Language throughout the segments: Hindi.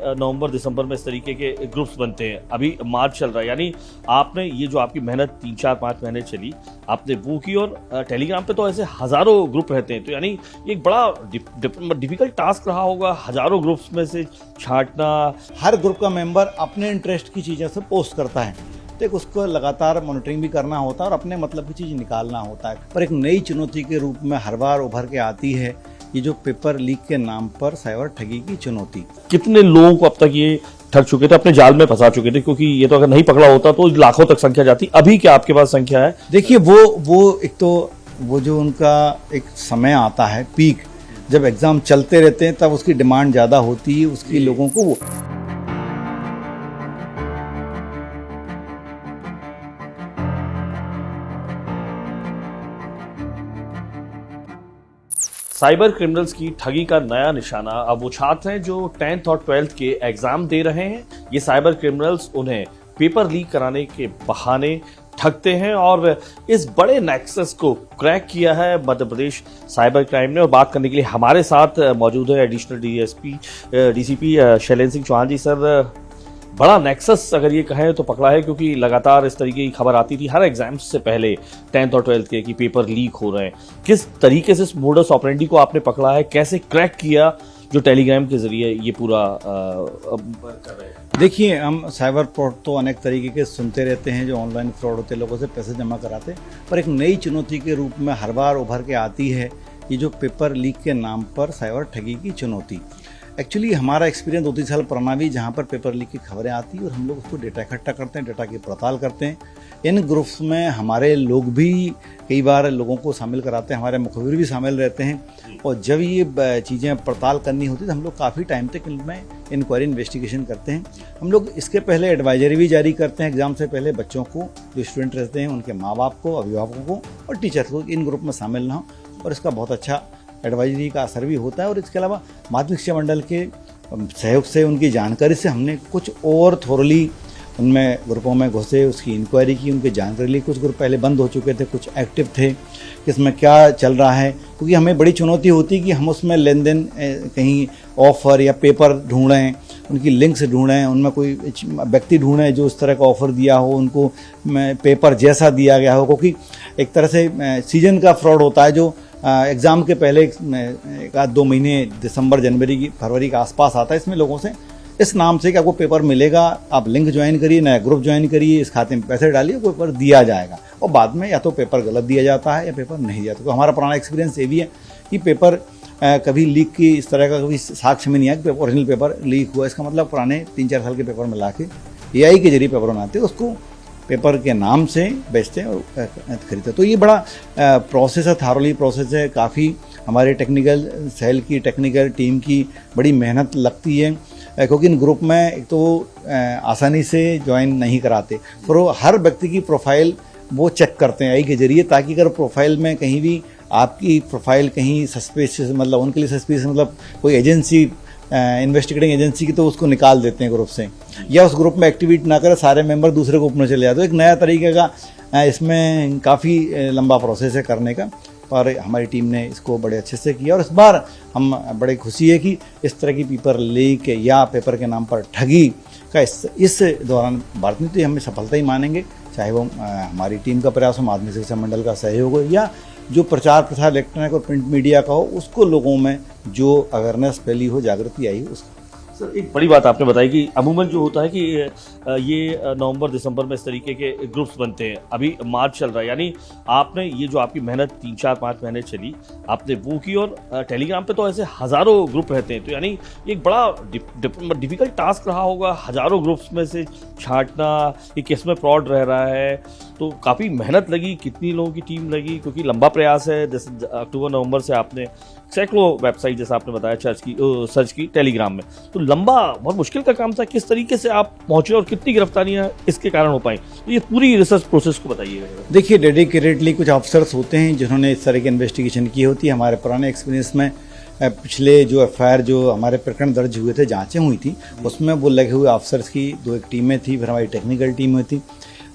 नवंबर दिसंबर में इस तरीके के ग्रुप्स बनते हैं, अभी मार्च चल रहा है, यानी आपने ये जो आपकी मेहनत 3-4-5 महीने चली आपने वो की, और टेलीग्राम पे तो ऐसे हज़ारों ग्रुप रहते हैं, तो यानी ये एक बड़ा डिफिकल्ट टास्क रहा होगा हज़ारों ग्रुप्स में से छांटना। हर ग्रुप का मेंबर अपने इंटरेस्ट की चीज़ें से पोस्ट करता है, तो एक उसको लगातार मॉनिटरिंग भी करना होता है और अपने मतलब की चीज़ निकालना होता है। पर एक नई चुनौती के रूप में हर बार उभर के आती है ये जो पेपर लीक के नाम पर साइबर ठगी की चुनौती। कितने लोगों को अब तक ये ठग चुके थे, अपने जाल में फंसा चुके थे, क्योंकि ये तो अगर नहीं पकड़ा होता तो लाखों तक संख्या जाती। अभी क्या आपके पास संख्या है? देखिए वो एक तो वो जो उनका एक समय आता है पीक, जब एग्ज़ाम चलते रहते हैं तब उसकी डिमांड ज़्यादा होती है, उसकी लोगों को वो साइबर क्रिमिनल्स की ठगी का नया निशाना अब वो छात्र हैं जो 10th और 12th के एग्जाम दे रहे हैं। ये साइबर क्रिमिनल्स उन्हें पेपर लीक कराने के बहाने ठगते हैं, और इस बड़े नेक्सस को क्रैक किया है मध्य प्रदेश साइबर क्राइम ने। और बात करने के लिए हमारे साथ मौजूद है एडिशनल डीसीपी शैलेंद्र सिंह चौहान जी। सर, बड़ा नेक्सस अगर ये कहें तो पकड़ा है, क्योंकि लगातार इस तरीके की खबर आती थी हर एग्जाम्स से पहले 10th और 12th के कि पेपर लीक हो रहे हैं। किस तरीके से इस मोडस ऑपरेंडी को आपने पकड़ा है, कैसे क्रैक किया जो टेलीग्राम के जरिए ये पूरा कर रहे हैं? देखिए, हम साइबर फ्रॉड तो अनेक तरीके के सुनते रहते हैं जो ऑनलाइन फ्रॉड होते हैं, लोगों से पैसे जमा कराते, पर एक नई चुनौती के रूप में हर बार उभर के आती है ये जो पेपर लीक के नाम पर साइबर ठगी की चुनौती। एक्चुअली हमारा एक्सपीरियंस 2-3 साल पुराना भी, जहाँ पर पेपर लीक की खबरें आती हैं और हम लोग उसको डेटा इकट्ठा करते हैं, डेटा की पड़ताल करते हैं। इन ग्रुप्स में हमारे लोग भी कई बार लोगों को शामिल कराते हैं, हमारे मुखबिर भी शामिल रहते हैं, और जब ये चीज़ें पड़ताल करनी होती है तो हम लोग काफ़ी टाइम तक इनमें इंक्वायरी इन्वेस्टिगेशन करते हैं। हम लोग इसके पहले एडवाइजरी भी जारी करते हैं एग्जाम से पहले, बच्चों को, जो स्टूडेंट रहते हैं उनके माँ बाप को, अभिभावकों को और टीचर्स को, इन ग्रुप में शामिल ना हो, और इसका बहुत अच्छा एडवाइजरी का असर भी होता है। और इसके अलावा माध्यमिक शिक्षा मंडल के सहयोग से, उनकी जानकारी से हमने कुछ और थोरली उनमें ग्रुपों में घुसे, उसकी इंक्वायरी की, उनकी जानकारी ली। कुछ ग्रुप पहले बंद हो चुके थे, कुछ एक्टिव थे, इसमें क्या चल रहा है, क्योंकि हमें बड़ी चुनौती होती है कि हम उसमें लेन देन कहीं ऑफ़र या पेपर ढूंढें, उनकी लिंक्स ढूंढें, उनमें कोई व्यक्ति ढूंढें जो इस तरह का ऑफ़र दिया हो, उनको पेपर जैसा दिया गया हो, क्योंकि एक तरह से सीजन का फ्रॉड होता है जो एग्ज़ाम के पहले 1-2 महीने दिसंबर, जनवरी की, फरवरी के आसपास आता है। इसमें लोगों से इस नाम से कि आपको पेपर मिलेगा, आप लिंक ज्वाइन करिए, नया ग्रुप ज्वाइन करिए, इस खाते में पैसे डालिए, पेपर दिया जाएगा, और बाद में या तो पेपर गलत दिया जाता है या पेपर नहीं दिया जाता। तो हमारा पुराना एक्सपीरियंस ये भी है कि पेपर कभी लीक की इस तरह का कभी साक्ष्य में नहीं आया कि ओरिजिनल पेपर लीक हुआ। इसका मतलब पुराने 3-4 साल के पेपर मिला के AI के जरिए पेपर बनाते हैं, उसको पेपर के नाम से बेचते हैं और खरीदते हैं। तो ये बड़ा प्रोसेस है, थारोली प्रोसेस है, काफ़ी हमारे टेक्निकल सेल की, टेक्निकल टीम की बड़ी मेहनत लगती है, क्योंकि इन ग्रुप में एक तो आसानी से ज्वाइन नहीं कराते, पर वो हर व्यक्ति की प्रोफाइल वो चेक करते हैं AI के जरिए, ताकि अगर प्रोफाइल में कहीं भी आपकी प्रोफाइल कहीं सस्पिशियस, मतलब उनके लिए सस्पिशियस, मतलब कोई एजेंसी, इन्वेस्टिगेटिंग एजेंसी की, तो उसको निकाल देते हैं ग्रुप से, या उस ग्रुप में एक्टिवेट ना करे, सारे मेंबर दूसरे ग्रुप में चले जाते। तो एक नया तरीके का इसमें काफ़ी लंबा प्रोसेस है करने का, पर हमारी टीम ने इसको बड़े अच्छे से किया। और इस बार हम बड़े खुशी है कि इस तरह की पेपर लीक या पेपर के नाम पर ठगी का इस दौरान भारतीय तो हमें सफलता ही मानेंगे, चाहे वो हमारी टीम का प्रयास हो, माध्यमिक शिक्षा मंडल का सहयोग हो, या जो प्रचार प्रसार इलेक्ट्रॉनिक और प्रिंट मीडिया का हो, उसको लोगों में जो अवेयरनेस फैली हो, जागृति आई हो, उसका। सर, एक बड़ी बात आपने बताई कि अमूमन जो होता है कि ये नवंबर दिसंबर में इस तरीके के ग्रुप्स बनते हैं, अभी मार्च चल रहा है, यानी आपने ये जो आपकी मेहनत 3-4-5 महीने चली आपने वो की, और टेलीग्राम पे तो ऐसे हज़ारों ग्रुप रहते हैं, तो यानी एक बड़ा डिफिकल्ट टास्क रहा होगा हज़ारों ग्रुप्स में से छांटना कि किस में फ्रॉड रह रहा है। तो काफ़ी मेहनत लगी, कितनी लोगों की टीम लगी, क्योंकि लंबा प्रयास है। जैसे अक्टूबर नवंबर से आपने सैकड़ों वेबसाइट, जैसा आपने बताया, सर्च की टेलीग्राम में, तो लंबा बहुत मुश्किल का काम था। किस तरीके से आप पहुंचे और कितनी गिरफ्तारियां इसके कारण हो पाई, तो ये पूरी रिसर्च प्रोसेस को बताइएगा। देखिए, डेडिकेटेडली कुछ ऑफिसर्स होते हैं जिन्होंने इस तरह की इन्वेस्टिगेशन की होती है। हमारे पुराने एक्सपीरियंस में पिछले जो FIR जो हमारे प्रकरण दर्ज हुए थे, जांचें हुई थी, उसमें वो लगे हुए ऑफिसर्स की 2 एक टीमें थी, फिर हमारी टेक्निकल टीम हुई थी।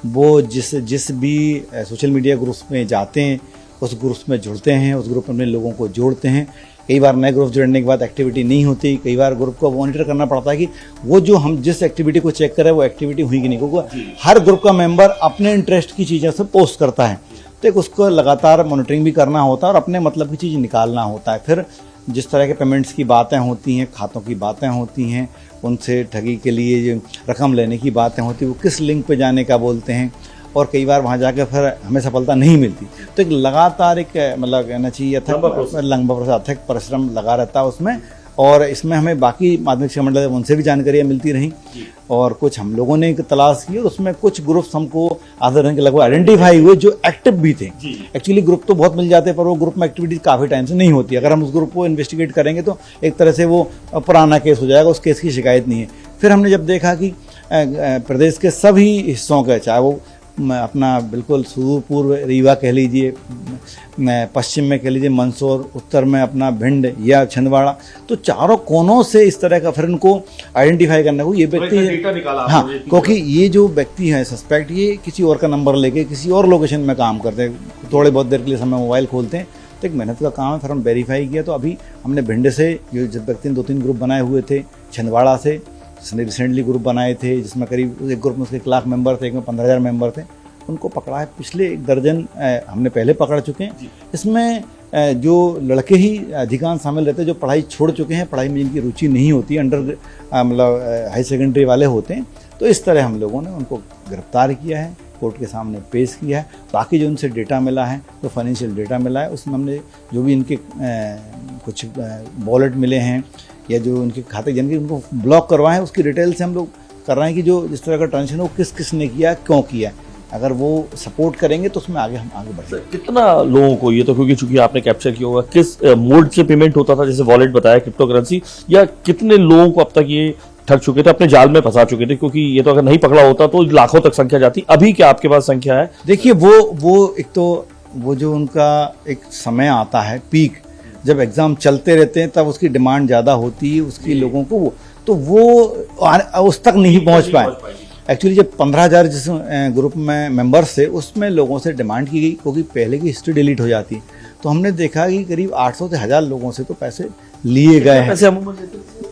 वो जिस भी सोशल मीडिया ग्रुप्स में जाते हैं, उस ग्रुप्स में जुड़ते हैं, उस ग्रुप में लोगों को जोड़ते हैं, कई बार नए ग्रुप जुड़ने के बाद एक्टिविटी नहीं होती, कई बार ग्रुप को मॉनिटर करना पड़ता है कि वो जो हम जिस एक्टिविटी को चेक करें वो एक्टिविटी हुई कि नहीं, क्योंकि हर ग्रुप का मेंबर अपने इंटरेस्ट की चीज़ें से पोस्ट करता है, तो एक उसको लगातार मॉनिटरिंग भी करना होता है और अपने मतलब की चीज़ निकालना होता है। फिर जिस तरह के पेमेंट्स की बातें होती हैं, खातों की बातें होती हैं, उनसे ठगी के लिए रकम लेने की बातें होती हैं, वो किस लिंक पे जाने का बोलते हैं, और कई बार वहाँ जाकर फिर हमें सफलता नहीं मिलती। तो एक लगातार एक मतलब कहना चाहिए लंबा प्रोसेस, अथक परिश्रम लगा रहता है उसमें। और इसमें हमें बाकी माध्यमिक शिक्षा मंडल उनसे भी जानकारियाँ मिलती रहीं और कुछ हम लोगों ने तलाश की, और उसमें कुछ ग्रुप्स हमको आधे रंग के लगभग आइडेंटिफाई हुए जो एक्टिव भी थे। एक्चुअली ग्रुप तो बहुत मिल जाते हैं पर वो ग्रुप में एक्टिविटी काफ़ी टाइम से नहीं होती। अगर हम उस ग्रुप को इन्वेस्टिगेट करेंगे तो एक तरह से वो पुराना केस हो जाएगा, उस केस की शिकायत नहीं है। फिर हमने जब देखा कि प्रदेश के सभी हिस्सों के, चाहे वो अपना बिल्कुल सुदूर पूर्व रीवा कह लीजिए, पश्चिम में कह लीजिए मंदसौर, उत्तर में अपना भिंड या छिंदवाड़ा, तो चारों कोनों से इस तरह का फिर उनको आइडेंटिफाई करने को ये व्यक्ति, हाँ, क्योंकि ये जो व्यक्ति है सस्पेक्ट, ये किसी और का नंबर लेके किसी और लोकेशन में काम करते हैं, थोड़े बहुत देर के लिए समय मोबाइल खोलते हैं, तो एक मेहनत का काम है। फिर हम वेरीफाई किया तो अभी हमने भिंड से जो जब व्यक्ति ने 2-3 ग्रुप बनाए हुए थे, छिंदवाड़ा से जिसने रिसेंटली ग्रुप बनाए थे जिसमें करीब एक ग्रुप में उसके 1 लाख मेंबर थे, एक में 15,000 मेंबर थे, उनको पकड़ा है। पिछले 1 दर्जन हमने पहले पकड़ चुके हैं। इसमें जो लड़के ही अधिकांश शामिल रहते हैं जो पढ़ाई छोड़ चुके हैं, पढ़ाई में जिनकी रुचि नहीं होती, अंडर मतलब हाई सेकेंडरी वाले होते हैं, तो इस तरह हम लोगों ने उनको गिरफ्तार किया है, कोर्ट के सामने पेश किया है। बाकी जो उनसे डेटा मिला है, जो फाइनेंशियल डेटा मिला है, उसमें हमने जो भी इनके कुछ वॉलेट मिले हैं या जो उनके खाते जिनके उनको ब्लॉक करवाए हैं, उसकी डिटेल से हम लोग कर रहे हैं कि जो जिस तरह का ट्रांजेक्शन वो किस किस ने किया, क्यों किया। अगर वो सपोर्ट करेंगे तो उसमें आगे हम आगे बढ़ेंगे। कितना लोगों को, ये तो क्योंकि चूंकि आपने कैप्चर किया होगा, किस मोड से पेमेंट होता था, जैसे वॉलेट बताया, क्रिप्टो करेंसी, या कितने लोगों को अब तक ये ठग चुके थे, अपने जाल में फंसा चुके थे? क्योंकि ये तो अगर नहीं पकड़ा होता तो लाखों तक संख्या जाती। अभी क्या आपके पास संख्या है? देखिए वो एक तो वो जो उनका एक समय आता है पीक, जब एग्ज़ाम चलते रहते हैं तब उसकी डिमांड ज़्यादा होती है उसकी लोगों को, तो वो उस तक नहीं पहुंच पाए। एक्चुअली जब 15,000 जिस ग्रुप में मेंबर्स थे उसमें लोगों से डिमांड की गई, क्योंकि पहले की हिस्ट्री डिलीट हो जाती, तो हमने देखा कि करीब 800 से 1,000 लोगों से तो पैसे लिए गए हैं। पैसे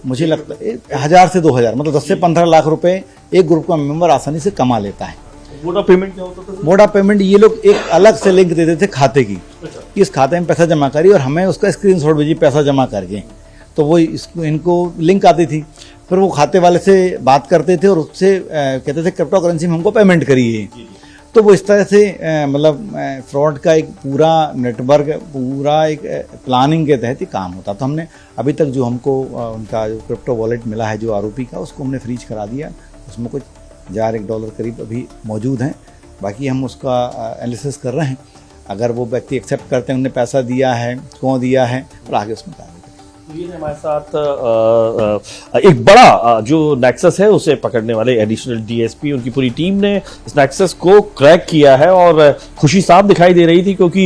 मुझे लगता है 1,000 से 2,000, मतलब 10 से 15 लाख रुपए एक ग्रुप का मेंबर आसानी से कमा लेता है। मोड ऑफ पेमेंट क्या होता था? मोड ऑफ पेमेंट ये लोग एक अलग से लिंक देते थे खाते की, कि इस खाते में पैसा जमा करिए और हमें उसका स्क्रीनशॉट भेजिए पैसा जमा करके, तो वो इनको लिंक आती थी। फिर वो खाते वाले से बात करते थे और उससे कहते थे क्रिप्टो करेंसी में हमको पेमेंट करिए। तो वो इस तरह से मतलब फ्रॉड का एक पूरा नेटवर्क, पूरा एक प्लानिंग के तहत ही काम होता। तो हमने अभी तक जो हमको उनका जो क्रिप्टो वॉलेट मिला है जो आरोपी का, उसको हमने फ्रीज करा दिया। उसमें कुछ $1,000 करीब अभी मौजूद हैं। बाकी हम उसका एनालिसिस कर रहे हैं। अगर वो व्यक्ति एक्सेप्ट करते हैं उन्हें पैसा दिया है, क्यों दिया है, और आगे उसमें कार्रवाई। ये हमारे साथ एक बड़ा जो नेक्सस है उसे पकड़ने वाले एडिशनल डीएसपी, उनकी पूरी टीम ने इस नेक्सस को क्रैक किया है और खुशी साफ दिखाई दे रही थी, क्योंकि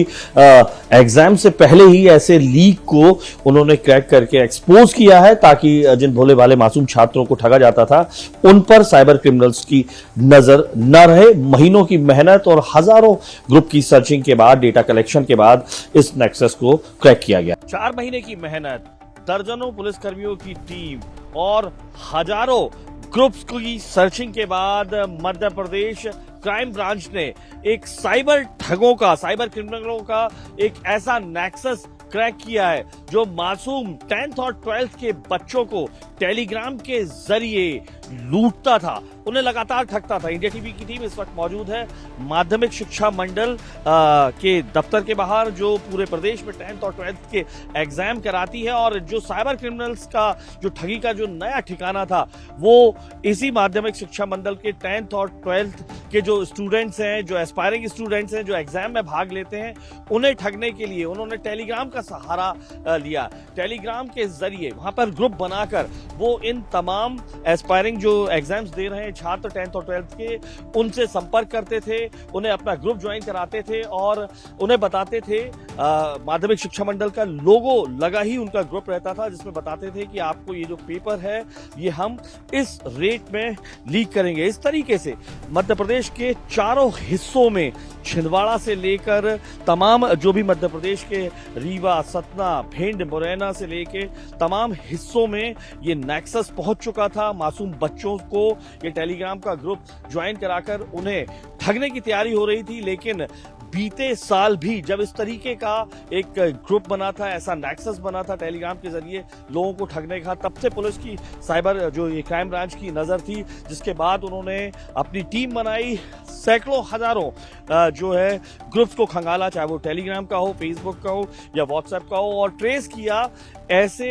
एग्जाम से पहले ही ऐसे लीक को उन्होंने क्रैक करके एक्सपोज किया है, ताकि जिन भोले भाले मासूम छात्रों को ठगा जाता था उन पर साइबर क्रिमिनल्स की नजर न रहे। महीनों की मेहनत और हजारों ग्रुप की सर्चिंग के बाद, डेटा कलेक्शन के बाद इस नेक्सस को क्रैक किया गया। 4 महीने की मेहनत, दर्जनों पुलिसकर्मियों की टीम और हजारों ग्रुप्स की सर्चिंग के बाद मध्य प्रदेश क्राइम ब्रांच ने एक साइबर ठगों का, साइबर क्रिमिनलों का एक ऐसा नेक्सस क्रैक किया है जो मासूम 10th और 12th के बच्चों को टेलीग्राम के जरिए लूटता था, उन्हें लगातार ठगता था। इंडिया टीवी की टीम इस वक्त मौजूद है माध्यमिक शिक्षा मंडल के दफ्तर के बाहर, जो पूरे प्रदेश में 10th और 12th के एग्जाम कराती है। और जो साइबर क्रिमिनल्स का जो ठगी का जो नया ठिकाना था, वो इसी माध्यमिक शिक्षा मंडल के 10th और 12th के जो स्टूडेंट्स हैं, जो एस्पायरिंग स्टूडेंट्स हैं, जो एग्जाम में भाग लेते हैं, उन्हें ठगने के लिए उन्होंने टेलीग्राम का सहारा लिया। टेलीग्राम के जरिए वहां पर ग्रुप बनाकर वो इन तमाम एस्पायरिंग जो एग्जाम्स दे रहे हैं छात्र 10th और 12th के, उनसे संपर्क करते थे, उन्हें अपना ग्रुप ज्वाइन कराते थे और उन्हें बताते थे, माध्यमिक शिक्षा मंडल का लोगो लगा ही उनका ग्रुप रहता था, जिसमें बताते थे कि आपको ये जो पेपर है ये हम इस रेट में लीक करेंगे। इस तरीके से मध्य प्रदेश के चारों हिस्सों में छिंदवाड़ा से लेकर तमाम जो भी मध्य प्रदेश के रीवा, सतना, भिंड, मुरैना से लेके तमाम हिस्सों में ये नेक्सस पहुंच चुका था। मासूम बच्चों को ये टेलीग्राम का ग्रुप ज्वाइन कराकर उन्हें ठगने की तैयारी हो रही थी। लेकिन बीते साल भी जब इस तरीके का एक ग्रुप बना था, ऐसा नेक्सस बना था टेलीग्राम के जरिए लोगों को ठगने का, तब से पुलिस की साइबर जो ये क्राइम ब्रांच की नजर थी, जिसके बाद उन्होंने अपनी टीम बनाई, सैकड़ों हजारों जो है ग्रुप्स को खंगाला, चाहे वो टेलीग्राम का हो, फेसबुक का हो या व्हाट्सएप का हो, और ट्रेस किया ऐसे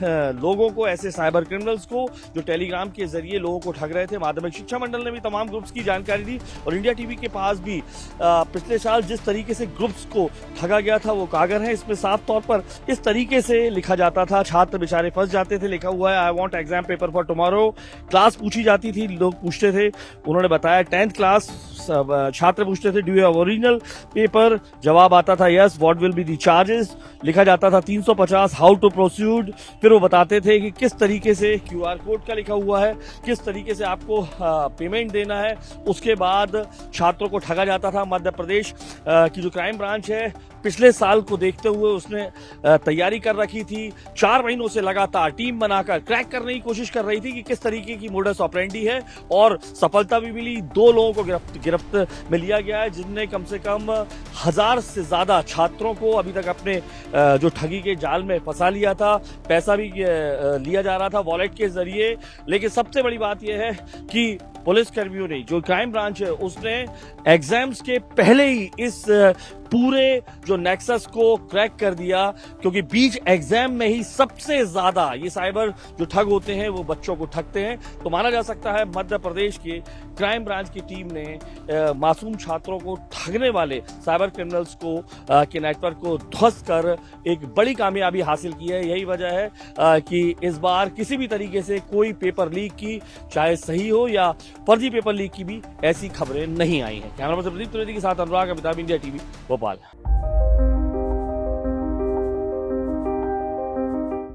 लोगों को, ऐसे साइबर क्रिमिनल्स को जो टेलीग्राम के जरिए लोगों को ठग रहे थे। माध्यमिक शिक्षा मंडल ने भी तमाम ग्रुप्स की जानकारी दी और इंडिया टीवी के पास भी पिछले साल जिस तरीके से ग्रुप्स को ठगा गया था वो कागज है। इसमें साफ तौर पर इस तरीके से लिखा जाता था, छात्र बेचारे फंस जाते थे, लिखा हुआ है I want exam paper for tomorrow. Class पूछी जाती थी, लोग पूछते थे, उन्होंने बताया 10th क्लास छात्र पूछते थे do you have original paper, जवाब आता था yes, what will be the charges, लिखा जाता था 350, हाउ टू प्रोसीड। फिर वो बताते थे कि किस तरीके से QR कोड का लिखा हुआ है, किस तरीके से आपको पेमेंट देना है। उसके बाद छात्रों को ठगा जाता था। मध्य प्रदेश की जो क्राइम ब्रांच है पिछले साल को देखते हुए उसने तैयारी कर रखी थी। 4 महीनों से लगातार टीम बनाकर क्रैक करने की कोशिश कर रही थी कि किस तरीके की मोडस ऑपरेंडी है, और सफलता भी मिली। 2 लोगों को गिरफ्त में लिया गया है, जिनने कम से कम 1000 से ज्यादा छात्रों को अभी तक अपने जो ठगी के जाल में फंसा लिया था। पैसा भी लिया जा रहा था वॉलेट के जरिए। लेकिन सबसे बड़ी बात यह है कि पुलिस कर्मियों ने, जो क्राइम ब्रांच है, उसने एग्जाम्स के पहले ही इस पूरे जो नेक्सस को क्रैक कर दिया, क्योंकि बीच एग्जाम में ही सबसे ज्यादा ये साइबर जो ठग होते हैं वो बच्चों को ठगते हैं। तो माना जा सकता है मध्य प्रदेश के क्राइम ब्रांच की टीम ने मासूम छात्रों को ठगने वाले साइबर क्रिमिनल्स को के नेटवर्क को ध्वस्त कर एक बड़ी कामयाबी हासिल की है। यही वजह है कि इस बार किसी भी तरीके से कोई पेपर लीक की, चाहे सही हो या फर्जी पेपर लीक की भी ऐसी खबरें नहीं आई हैं। कैमरा पर्सन प्रदीप त्रिवेदी के साथ अनुराग अमिताभ, इंडिया टीवी भोपाल।